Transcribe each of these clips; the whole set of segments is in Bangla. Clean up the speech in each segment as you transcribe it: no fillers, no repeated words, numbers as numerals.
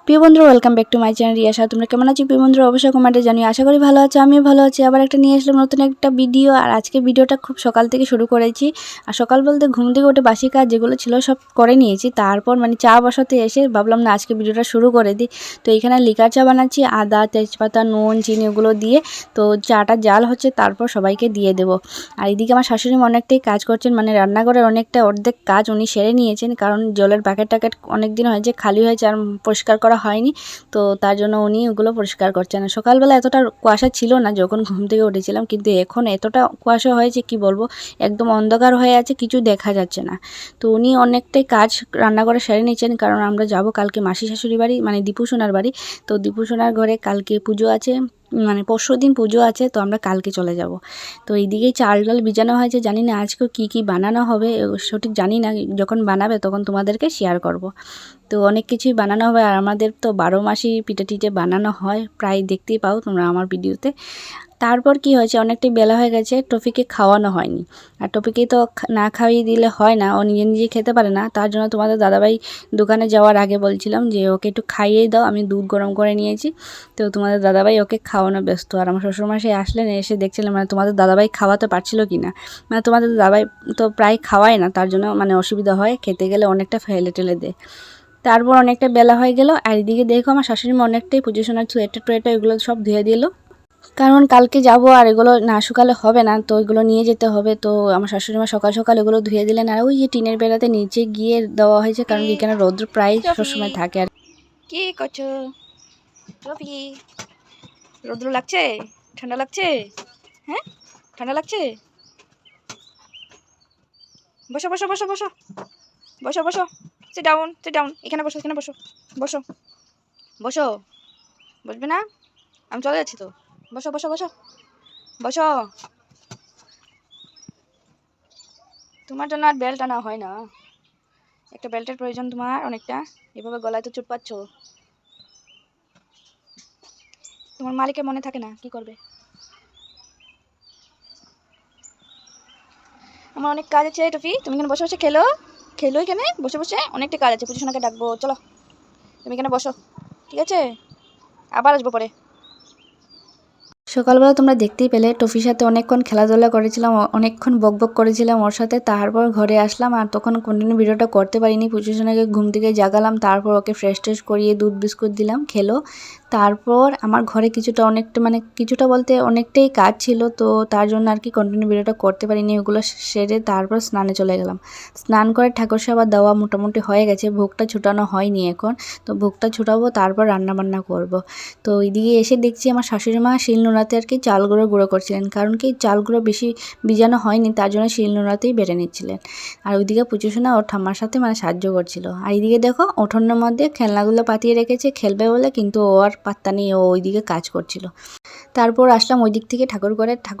প্রিয় বন্ধুরা, welcome back to my channel Riyasha. তোমরা কেমন আছো প্রিয় বন্ধুরা? অবশ্যই কমেন্টে জানিও। আশা করি ভালো আছো, আমিও ভালো আছি। আবার একটা নিয়ে আসলাম নতুন একটা ভিডিও। আর আজকে ভিডিওটা খুব সকাল থেকে শুরু করেছি। আর সকাল বলতে ঘুম থেকে উঠে বাসি কাজ যেগুলো ছিল সব করে নিয়েছি। তারপর চা বসাতে এসে ভাবলাম না আজকে ভিডিওটা শুরু করে দিই। তো এখানে লিকার চা বানাচ্ছি, আদা, তেজপাতা, নুন, চিনি ওগুলো দিয়ে। তো চাটা জাল হচ্ছে, তারপর সবাইকে দিয়ে দেবো। আর এদিকে আমার শাশুড়ি অনেকটাই কাজ করছেন, রান্নাঘরের অনেকটা অর্ধেক কাজ উনি সেরে নিয়েছেন। কারণ জলের প্যাকেট ট্যাকেট অনেক দিন হয়েছে খালি হয়েছে, আর পরিষ্কার করা হয়নি। তো তার জন্য উনি ওগুলো পরিষ্কার করছেন। সকালবেলা এতটা কুয়াশা ছিল না যখন ঘুম থেকে উঠেছিলাম, কিন্তু এখন এতটা কুয়াশা হয়েছে কি বলবো, একদম অন্ধকার হয়ে আছে, কিছু দেখা যাচ্ছে না। তো উনি অনেকটাই কাজ রান্নাঘরে সেরে নিচ্ছেন, কারণ আমরা যাব কালকে মাসি শাশুড়ি বাড়ি, দীপু সোনার বাড়ি। তো দীপু সোনার ঘরে কালকে পুজো আছে, পরশুদিন পুজো আছে, তো আমরা কালকে চলে যাব। তো এইদিকেই চাল ডাল ভিজানো হয়েছে, জানি না আজকে কী বানানো হবে সঠিক জানি না, যখন বানাবে তখন তোমাদেরকে শেয়ার করব। তো অনেক কিছুই বানানো হবে, আর আমাদের তো 12 মাসই পিঠে টিঠে বানানো হয়, প্রায় দেখতেই পাও তোমরা আমার ভিডিওতে। তারপর কি হয়েছে, অনেকটাই বেলা হয়ে গেছে, টফিকে খাওয়ানো হয়নি। আর টফিকে তো না খাইয়ে দিলে হয় না, ও নিজে নিজে খেতে পারে না। তার জন্য তোমাদের দাদাভাই দোকানে যাওয়ার আগে বলছিলাম যে ওকে একটু খাইয়ে দাও, আমি দুধ গরম করে নিয়েছি। তো তোমাদের দাদাভাই ওকে খাওয়ানো ব্যস্ত। আর আমার শ্বশুরমশাই আসলেন, এসে দেখছিলাম তোমাদের দাদাভাই খাওয়াতে পারছিল কি না। তোমাদের দাদাভাই তো প্রায় খাওয়ায় না, তার জন্য অসুবিধা হয়, খেতে গেলে অনেকটা ফেলে টেলে দেয়। তারপর অনেকটা বেলা হয়ে গেল, আর এদিকে দেখো আমার শাশুড়িমা অনেকটাই পুজো সোনার সোয়েটার টোয়েটার এগুলো সব ধুয়ে দিল। কারণ কালকে যাব, আর এগুলো না শুকালে হবে না, তো এগুলো নিয়ে যেতে হবে। তো আমার শাশুড়িমা সকাল সকাল এগুলো ধুয়ে দিলেন। আর ওই যে টিনের বেড়াতে নিচে গিয়ে দেওয়া হয়েছে, কারণ এখানে রৌদ্র প্রায় সবসময় থাকে। আর কি করছো রবি? রৌদ্র লাগছে? ঠান্ডা লাগছে? হ্যাঁ, ঠান্ডা লাগছে? বসো বসো বসো বসো বসো বসো, সিট ডাউন সিট ডাউন, এখানে বসো, এখানে বসো, বসো বসো। বসবে না? আমি চলে যাচ্ছি তো। বসো বসো বসো বসো। তোমার জন্য আর বেল্ট আনা হয় না? একটা বেল্টের প্রয়োজন তোমার অনেকটা, এভাবে গলায় তো চুট পাচ্ছ। তোমার মালিকের মনে থাকে না, কি করবে? আমার অনেক কাজ আছে টফি, তুমি এখানে বসে বসে খেলো, খেলো এখানে বসে বসে, অনেকটা কাজ আছে। পুজোশোনাকে ডাকবো, চলো তুমি এখানে বসো, ঠিক আছে? আবার আসবো পরে। সকালবেলা তোমরা দেখতেই পেলে টফির সাথে অনেকক্ষণ খেলাধুলা করেছিলাম, অনেকক্ষণ বকবক করেছিলাম ওর সাথে। তারপর ঘরে আসলাম, আর তখন কন্টিনিউ ভিডিওটা করতে পারিনি। পুজোশোনাকে ঘুম থেকে জাগালাম, তারপর ওকে ফ্রেশ ট্রেশ করিয়ে দুধ বিস্কুট দিলাম, খেলো। তারপর আমার ঘরে কিছুটা অনেকটা কিছুটা বলতে অনেকটাই কাজ ছিল, তো তার জন্য আর কি কন্টিনিউ ভিডিওটা করতে পারিনি। ওগুলো সেরে তারপর স্নানে চলে গেলাম। স্নান করে ঠাকুর সেবা দেওয়া মোটামুটি হয়ে গেছে, ভোগটা ছুটানো হয়নি এখন। তো ভোগটা ছুটাবো, তারপর রান্নাবান্না করব। তো এইদিকে এসে দেখছি আমার শাশুড়ি মা শিলনোড়াতে আর কি চাল গুঁড়ো করছিলেন, কারণ কি চালগুলো বেশি ভিজানো হয়নি, তার জন্য শিলনোড়াতেই বেটে নিচ্ছিলেন। আর ওইদিকে পুচুসোনা ওর ঠাম্মার সাথে সাহায্য করছিল। আর এইদিকে দেখো উঠোনের মধ্যে খেলনাগুলো পাতিয়ে রেখেছে, খেলবে বলে, কিন্তু ও আর পাত্তা নেই, ও ওইদিকে কাজ করছিল। তারপর আসলাম ওই দিক থেকে ঠাকুর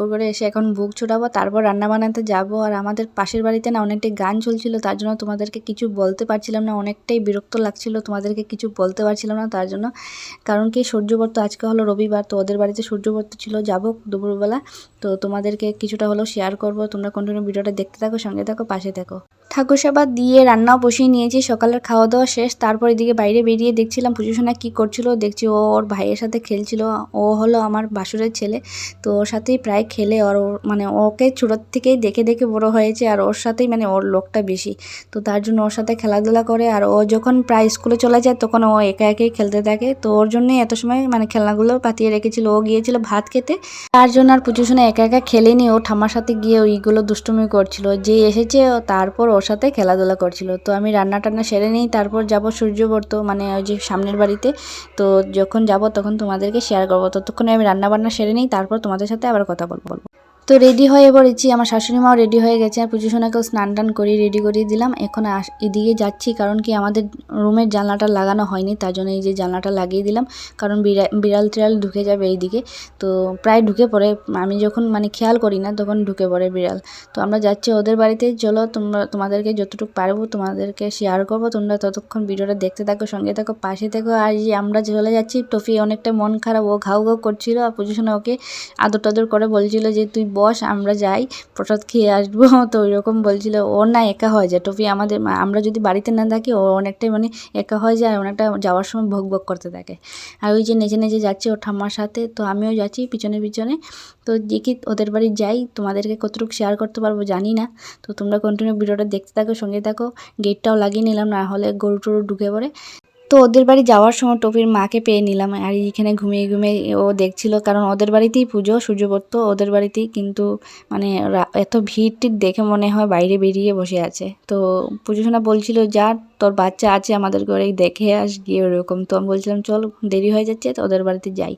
ঘরে এসে এখন ভোগ ছুটাবো, তারপর রান্না বানাতে যাব। আর আমাদের পাশের বাড়িতে না অনেকটাই গান চলছিল, তার জন্য তোমাদেরকে কিছু বলতে পারছিলাম না, অনেকটাই বিরক্ত লাগছিল, তোমাদেরকে কিছু বলতে পারছিলাম না তার জন্য। কারণ কি সূর্যব্রত আজকে হলো রবিবার, তো ওদের বাড়িতে সূর্যব্রত ছিল, যাব দুপুরবেলা। তো তোমাদেরকে কিছুটা হলেও শেয়ার করব, তোমরা কন্টিনিউ ভিডিওটা দেখতে থাকো, সঙ্গে থাকো, পাশে থাকো। ঠাকুর সেবা দিয়ে রান্নাও বসিয়ে নিয়েছি, সকালের খাওয়া দাওয়া শেষ। তারপর এদিকে বাইরে বেরিয়ে দেখছিলাম পুজোসোনা কী করছিল, দেখছি ও ওর ভাইয়ের সাথে খেলছিল। ও হলো আমার বাসুরের ছেলে, তো ওর সাথেই প্রায় খেলে। আর ওকে ছোটোর থেকেই দেখে দেখে বড় হয়েছে, আর ওর সাথেই ওর লোকটা বেশি, তো তার জন্য ওর সাথে খেলাধুলা করে। আর ও যখন প্রায় স্কুলে চলে যায় তখন ও একা একাই খেলতে থাকে, তো ওর জন্যই এত সময় খেলনাগুলো পাতিয়ে রেখেছিল। ও গিয়েছিল ভাত খেতে, তার জন্য আর পুজোসোনা একা একা খেলেনি, ও ঠাম্মার সাথে গিয়ে ওইগুলো দুষ্টুমি করছিল। যে এসেছে তারপর ওর সাথে খেলাধুলা করছিল। তো আমি রান্না টান্না সেরে নিই, তারপর যাব সূর্যব্রত ওই যে সামনের বাড়িতে। তো যখন যাব তখন তোমাদেরকে শেয়ার করবো, ততক্ষণে আমি রান্না বান্না সেরে নিই, তারপর তোমাদের সাথে আবার কথা বলবো। তো রেডি হয়ে পড়েছি, আমার শাশুড়ি মাও রেডি হয়ে গেছে, আর পুজোসোনাকেও স্নান টান করে রেডি করিয়ে দিলাম। এখন এদিকে যাচ্ছি, কারণ কি আমাদের রুমের জানলাটা লাগানো হয়নি, তার জন্য এই যে জানলাটা লাগিয়ে দিলাম, কারণ বিড়াল টিড়াল ঢুকে যাবে এইদিকে। তো প্রায় ঢুকে পড়ে, আমি যখন খেয়াল করি না তখন ঢুকে পড়ে বিড়াল। তো আমরা যাচ্ছি ওদের বাড়িতে, চলো তোমাদেরকে যতটুকু পারবো তোমাদেরকে শেয়ার করবো, তোমরা ততক্ষণ ভিডিওটা দেখতে থাকো, সঙ্গে থাকো, পাশে থাকো। আর যে আমরা চলে যাচ্ছি, টফি অনেকটা মন খারাপ, ও ঘাউ ঘাউ করছিল, আর পুজোসোনা ওকে আদর টাদর করে বলছিল যে তুই বস আমরা যাই প্রসাদ খেয়ে আসবো। তো ওইরকম বলছিল। ও না একা হয়ে যায় টফি, আমাদের আমরা যদি বাড়িতে না থাকি ও অনেকটাই মানে একা হয়ে যায়, অনেকটা যাওয়ার সময় ভোগ ভোগ করতে থাকে। আর ওই যে নেচে নেচে যাচ্ছে ওর ঠাম্মার সাথে, তো আমিও যাচ্ছি পিছনে পিছনে। তো দেখি ওদের বাড়ি যাই, তোমাদেরকে কতটুকু শেয়ার করতে পারবো জানি না। তো তোমরা কন্টিনিউ ভিডিওটা দেখতে থাকো, সঙ্গে থাকো। গেটটাও লাগিয়ে নিলাম, না হলে গরু টরু ঢুকে পড়ে। তো ওদের বাড়ি যাওয়ার সময় টপির মাকে পেয়ে নিলাম, আর এইখানে ঘুমিয়ে ঘুমিয়ে ও দেখছিল, কারণ ওদের বাড়িতেই পুজো সূর্যব্রত ওদের বাড়িতেই, কিন্তু মানে এত ভিড় টির দেখে মনে হয় বাইরে বেরিয়ে বসে আছে। তো পুজোসোনা বলছিল যা তোর বাচ্চা আছে আমাদের ঘরে দেখে আস গিয়ে ওরকম। তো আমি বলছিলাম চল দেরি হয়ে যাচ্ছে তো ওদের বাড়িতে যাই।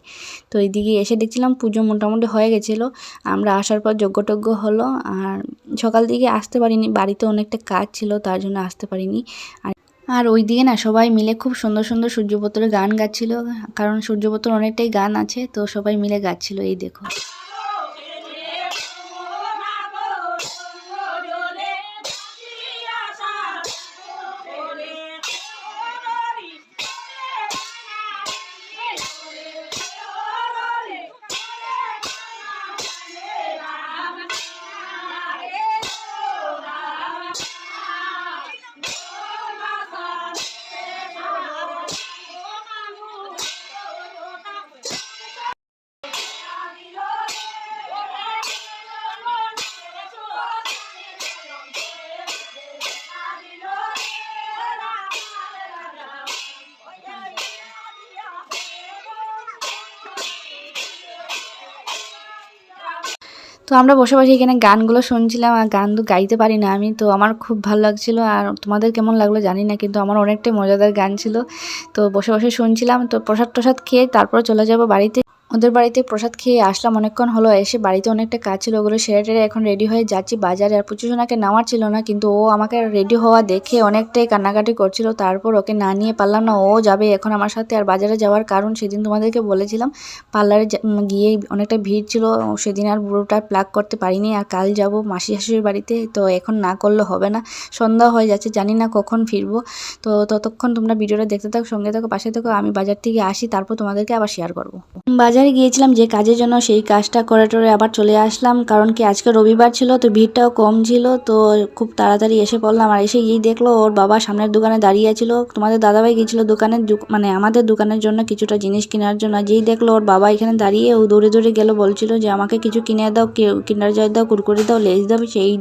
তো এইদিকে এসে দেখছিলাম পুজো মোটামুটি হয়ে গেছিলো। আমরা আসার পর যজ্ঞটজ্ঞ হলো, আর সকাল দিকে আসতে পারিনি, বাড়িতে অনেকটা কাজ ছিল তার জন্য আসতে পারিনি। আর ওই দিকে না সবাই মিলে খুব সুন্দর সুন্দর সূর্যব্রতের গান গাচ্ছিল, কারণ সূর্যব্রতের অনেকটাই গান আছে, তো সবাই মিলে গাচ্ছিল। এই দেখো। তো আমরা বসে বসে এখানে গানগুলো শুনছিলাম, আর গান তো গাইতে পারি না আমি, তো আমার খুব ভালো লাগছিল। আর তোমাদের কেমন লাগলো জানি না, কিন্তু আমার অনেকটাই মজাদার গান ছিল। তো বসে বসে শুনছিলাম। তো প্রসাদ টসাদ খেয়ে তারপর চলে যাব বাড়িতে। ওদের বাড়িতে প্রসাদ খেয়ে আসলাম, অনেকক্ষণ হলো এসে। বাড়িতে অনেকটা কাজ ছিল, ওগুলো সেরে টেরে এখন রেডি হয়ে যাচ্ছি বাজারে। আর পুচুসোনাকে নেওয়ার ছিল না, কিন্তু ও আমাকে রেডি হওয়া দেখে অনেকটাই কান্নাকাটি করছিল। তারপর ওকে না নিয়ে পারলাম না, ও যাবে এখন আমার সাথে। আর বাজারে যাওয়ার কারণ সেদিন তোমাদেরকে বলেছিলাম, পার্লারে গিয়ে অনেকটা ভিড় ছিল সেদিন, আর বুড়োটা প্লাক করতে পারিনি। আর কাল যাব মাসি শাশুড়ির বাড়িতে, তো এখন না করলে হবে না, সন্ধ্যা হয়ে যাচ্ছে, জানি না কখন ফিরবো। তো ততক্ষণ তোমরা ভিডিওটা দেখতে থাকো, সঙ্গে থাকো, পাশে থাকো। আমি বাজার থেকে আসি, তারপর তোমাদেরকে আবার শেয়ার করবো। বাজারে গিয়েছিলাম যে কাজের জন্য, সেই কাজটা করে টোরে আবার চলে আসলাম, কারণ কি আজকে রবিবার ছিল, তো ভিড়টাও কম ছিল। তো খুব তাড়াতাড়ি এসে পড়লাম। আর এসে গিয়ে দেখলো ওর বাবা সামনের দোকানে দাঁড়িয়ে ছিল। তোমাদের দাদাভাই গিয়েছিল দোকানে, মানে আমাদের দোকানের জন্য কিছুটা জিনিস কেনার জন্য। যেই দেখলো ওর বাবা এখানে দাঁড়িয়ে, ও দৌড়ে দৌড়ে গেল, বলছিল যে আমাকে কিছু কিনে দাও, কিন্ডার জয় দাও, কুরকুরি দাও, লেজ দাও, সেই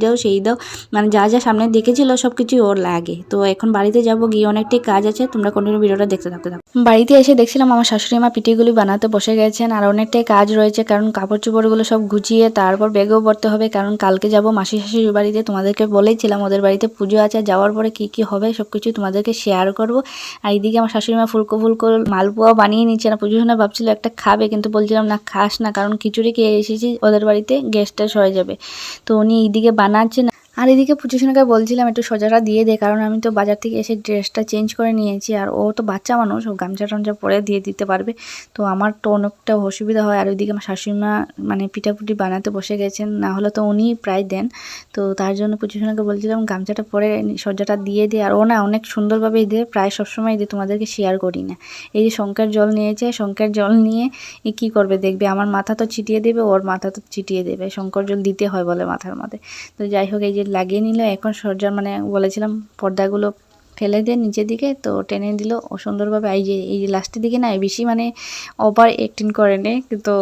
দাও, মানে যা যা সামনে দেখেছিল সব কিছুই ওর লাগে। তো এখন বাড়িতে যাব, গিয়ে অনেকটাই কাজ আছে, তোমরা কন্টিনিউ ভিডিওটা দেখতে থাকো। বাড়িতে এসে দেখছিলাম আমার শাশুড়ি মা পিঠেগুলি বানাতে বসে গেছেন, আর অনেকটাই কাজ রয়েছে, কারণ কাপড় চোপড়গুলো সব গুছিয়ে তারপর ব্যাগেও পড়তে হবে, কারণ কালকে যাব মাসি শাশুড়ির বাড়িতে। তোমাদেরকে বলেইছিলাম ওদের বাড়িতে পুজো আছে, যাওয়ার পরে কি কি হবে সব কিছু তোমাদেরকে শেয়ার করব। আর এইদিকে আমার শাশুড়ি মা ফুলকো মালপোয়াও বানিয়ে নিচ্ছে। না পুজো শোনা ভাবছিল একটা খাবে, কিন্তু বলছিলাম না খাস না, কারণ খিচুড়ি খেয়ে এসেছি ওদের বাড়িতে, গ্যাস ট্যাস হয়ে যাবে। তো উনি এইদিকে বানাচ্ছেন। আর এদিকে পুচুসোনাকে বলছিলাম একটু সোজাটা দিয়ে দে, কারণ আমি তো বাজার থেকে এসে ড্রেসটা চেঞ্জ করে নিয়েছি, আর ও তো বাচ্চা মানুষ, ও গামছা টামছা পরে দিয়ে দিতে পারবে। তো আমার তো অনেকটা অসুবিধা হয়। আর ওইদিকে আমার শাশুড়িমা মানে পিঠাপুটি বানাতে বসে গেছেন, না হলে তো উনি প্রায় দেন। তো তার জন্য পুচুসোনাকে বলছিলাম গামছাটা পরে সোজাটা দিয়ে দে। আর ও না অনেক সুন্দরভাবেই দেয়, প্রায় সবসময় দিয়ে, তোমাদেরকে শেয়ার করি না। এই যে শঙ্কের জল নিয়েছে, শঙ্কের জল নিয়ে কী করবে দেখবে, আমার মাথা তো ছিটিয়ে দেবে, ওর মাথা তো ছিটিয়ে দেবে, শঙ্কর জল দিতে হয় বলে মাথার মধ্যে। তো যাই হোক, এই যে লাগিয়ে নিল। এখন সরজার মানে বলেছিলাম পর্দাগুলো ফেলে দিয়ে নিচের দিকে, তো টেনে দিল ও সুন্দরভাবে। এই যে লাস্টের দিকে না বেশি মানে ওভার অ্যাক্টিং করে নে, কিন্তু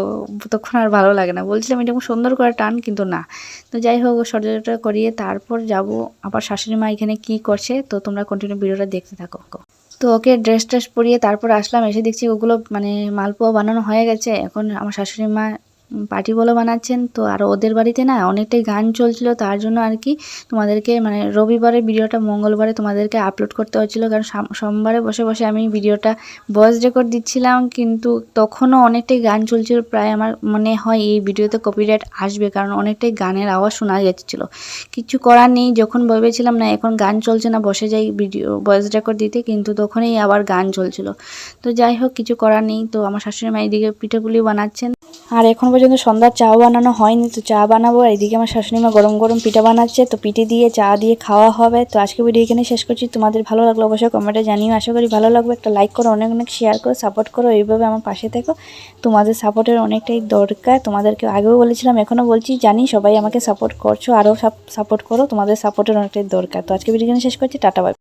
তখন আর ভালো লাগে না। বলছিলাম এটা সুন্দর করে টান, কিন্তু না। তো যাই হোক, সরজাটা করিয়ে তারপর যাব আবার শাশুড়ি মা এখানে কি করছে, তো তোমরা কন্টিনিউ ভিডিওটা দেখতে থাকো। তো ওকে ড্রেস ট্রেস পরিয়ে তারপর আসলাম, এসে দেখছি ওগুলো মানে মালপোয়া বানানো হয়ে গেছে। এখন আমার শাশুড়ি মা পাটি বলো বানাচ্ছেন। তো আর ওদের বাড়িতে না অনেকটাই গান চলছিল, তার জন্য আর কি তোমাদেরকে মানে রবিবারের ভিডিওটা মঙ্গলবারে তোমাদেরকে আপলোড করতে হচ্ছিল, কারণ সোমবারে বসে বসে আমি ভিডিওটা ভয়েস রেকর্ড দিচ্ছিলাম, কিন্তু তখনও অনেকটাই গান চলছিল। প্রায় আমার মনে হয় এই ভিডিওতে কপিরাইট আসবে, কারণ অনেকটাই গানের আওয়াজ শোনা যাচ্ছিল। কিছু করার নেই, যখন ভেবেছিলাম না এখন গান চলছে না বসে যাই ভিডিও ভয়েস রেকর্ড দিতে, কিন্তু তখনই আবার গান চলছিল। তো যাই হোক, কিছু করার নেই। তো আমার শাশুড়ি মা এইদিকে পিঠাপুলি বানাচ্ছেন। আর এখন পর্যন্ত সন্ধ্যার চা বানানো হয়নি, তো চা বানাবো। আর এদিকে আমার শাশুড়ি মা গরম গরম পিঠা বানাচ্ছে, তো পিঠে দিয়ে চা দিয়ে খাওয়া হবে। তো আজকে ভিডিও এখানে শেষ করছি। তোমাদের ভালো লাগলো অবশ্যই কমেন্টে জানিও। আশা করি ভালো লাগবে। একটা লাইক করো, অনেক অনেক শেয়ার করো, সাপোর্ট করো, এইভাবে আমার পাশে থেকো। তোমাদের সাপোর্টের অনেকটাই দরকার। তোমাদেরকে আগেও বলেছিলাম, এখনও বলছি, জানি সবাই আমাকে সাপোর্ট করছো, আরও সাপোর্ট করো, তোমাদের সাপোর্টের অনেকটাই দরকার। তো আজকে ভিডিও এখানে শেষ করছি। Tata bye.